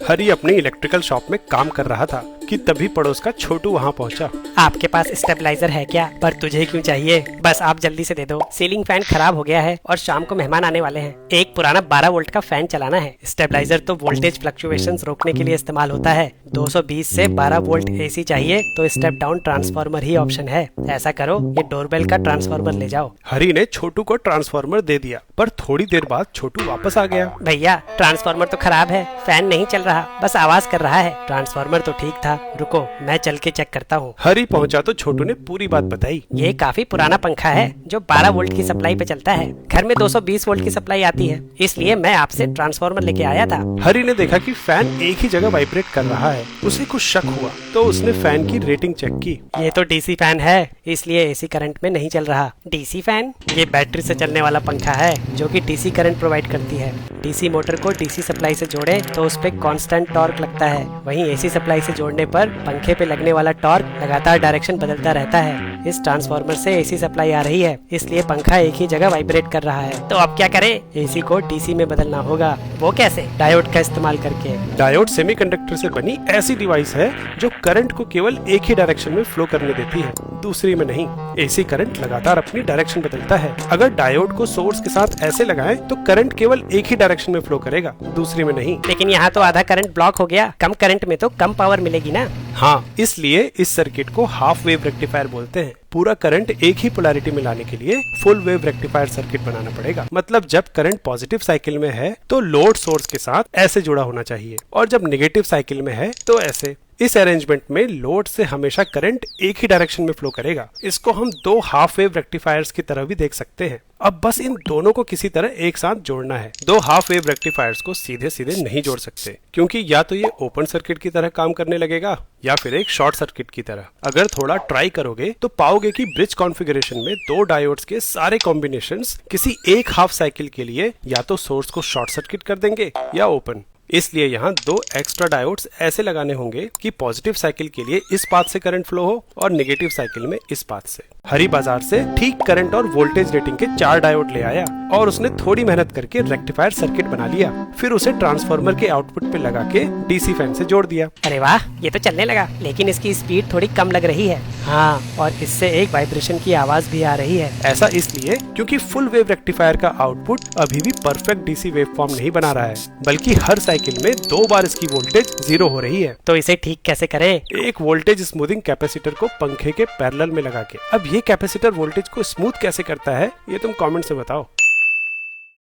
हरी अपनी electrical shop में काम कर रहा था कि तभी पड़ोस का छोटू वहाँ पहुँचा। आपके पास स्टेबलाइजर है क्या? पर तुझे क्यों चाहिए? बस आप जल्दी से दे दो। सीलिंग फैन खराब हो गया है और शाम को मेहमान आने वाले हैं। एक पुराना 12 वोल्ट का फैन चलाना है। स्टेबलाइजर तो वोल्टेज फ्लक्चुएशंस रोकने के लिए इस्तेमाल होता है। 220 से 12 वोल्ट एसी चाहिए तो स्टेप डाउन ट्रांसफार्मर ही ऑप्शन है। ऐसा करो, ये डोरबेल का ट्रांसफार्मर ले जाओ। हरी ने छोटू को ट्रांसफार्मर दे दिया, पर थोड़ी देर बाद छोटू वापस आ गया। भैया, ट्रांसफार्मर तो खराब है, फैन नहीं चल रहा, बस आवाज कर रहा है। ट्रांसफार्मर तो ठीक था, रुको मैं चल के चेक करता हूँ। हरी पहुँचा तो छोटू ने पूरी बात बताई। ये काफी पुराना पंखा है जो 12 वोल्ट की सप्लाई पे चलता है। घर में 220 वोल्ट की सप्लाई आती है, इसलिए मैं आपसे ट्रांसफार्मर लेके आया था। हरी ने देखा कि फैन एक ही जगह वाइब्रेट कर रहा है। उसे कुछ शक हुआ तो उसने फैन की रेटिंग चेक की। ये तो डीसी फैन है, इसलिए एसी करंट में नहीं चल रहा। DC fan? ये बैटरी से चलने वाला पंखा है जो कि डीसी करंट प्रोवाइड करती है। डीसी मोटर को डीसी सप्लाई से जोड़े तो उस पे कांस्टेंट टॉर्क लगता है। वहीं एसी सप्लाई से जोड़ने पर पंखे पे लगने वाला टॉर्क लगातार डायरेक्शन बदलता रहता है। इस ट्रांसफार्मर से एसी सप्लाई आ रही है, इसलिए पंखा एक ही जगह वाइब्रेट कर रहा है। तो अब क्या करें? एसी को डीसी में बदलना होगा। वो कैसे? डायोड का इस्तेमाल करके। डायोड सेमीकंडक्टर से बनी ऐसी डिवाइस है जो करंट को केवल एक ही डायरेक्शन में फ्लो करने देती है, दूसरी में नहीं। एसी करंट लगातार अपनी डायरेक्शन बदलता है। अगर डायोड को सोर्स के साथ ऐसे लगाएं तो करंट केवल एक ही डायरेक्शन में फ्लो करेगा, दूसरी में नहीं। लेकिन यहाँ तो आधा करंट ब्लॉक हो गया। कम करंट में तो कम पावर मिलेगी ना? हाँ, इसलिए इस सर्किट को हाफ वेव रेक्टिफायर बोलते हैं। पूरा करंट एक ही पोलैरिटी में लाने के लिए फुल वेव रेक्टिफायर सर्किट बनाना पड़ेगा। मतलब जब करंट पॉजिटिव साइकिल में है तो लोड सोर्स के साथ ऐसे जुड़ा होना चाहिए, और जब नेगेटिव साइकिल में है तो ऐसे। इस अरेंजमेंट में लोड से हमेशा करंट एक ही डायरेक्शन में फ्लो करेगा। इसको हम दो हाफ वेव रेक्टिफायर्स की तरह भी देख सकते हैं। अब बस इन दोनों को किसी तरह एक साथ जोड़ना है। दो हाफ वेव रेक्टिफायर्स को सीधे सीधे नहीं जोड़ सकते, क्योंकि या तो ये ओपन सर्किट की तरह काम करने लगेगा या फिर एक शॉर्ट सर्किट की तरह। अगर थोड़ा ट्राई करोगे तो पाओगे कि ब्रिज कॉन्फ़िगरेशन में दो डायोड्स के सारे कॉम्बिनेशंस किसी एक हाफ साइकिल के लिए या तो सोर्स को शॉर्ट सर्किट कर देंगे या ओपन। इसलिए यहाँ दो एक्स्ट्रा डायोड्स ऐसे लगाने होंगे कि पॉजिटिव साइकिल के लिए इस पाथ से करंट फ्लो हो और नेगेटिव साइकिल में इस पाथ से। हरी बाजार से ठीक करंट और वोल्टेज रेटिंग के 4 डायोड ले आया और उसने थोड़ी मेहनत करके रेक्टिफायर सर्किट बना लिया। फिर उसे ट्रांसफार्मर के आउटपुट पे लगा के डीसी फैन से जोड़ दिया। अरे वाह, ये तो चलने लगा, लेकिन इसकी स्पीड थोड़ी कम लग रही है। हाँ, और इससे एक वाइब्रेशन की आवाज भी आ रही है। ऐसा इसलिए क्योंकि फुल वेव रेक्टिफायर का आउटपुट अभी भी परफेक्ट डीसी वेव फॉर्म नहीं बना रहा है, बल्कि हर साइकिल में 2 बार इसकी वोल्टेज 0 हो रही है। तो इसे ठीक कैसे करें? एक वोल्टेज स्मूथिंग कैपेसिटर को पंखे के पैरेलल में लगा के। अब ये कैपेसिटर वोल्टेज को स्मूथ कैसे करता है, ये तुम कमेंट से बताओ।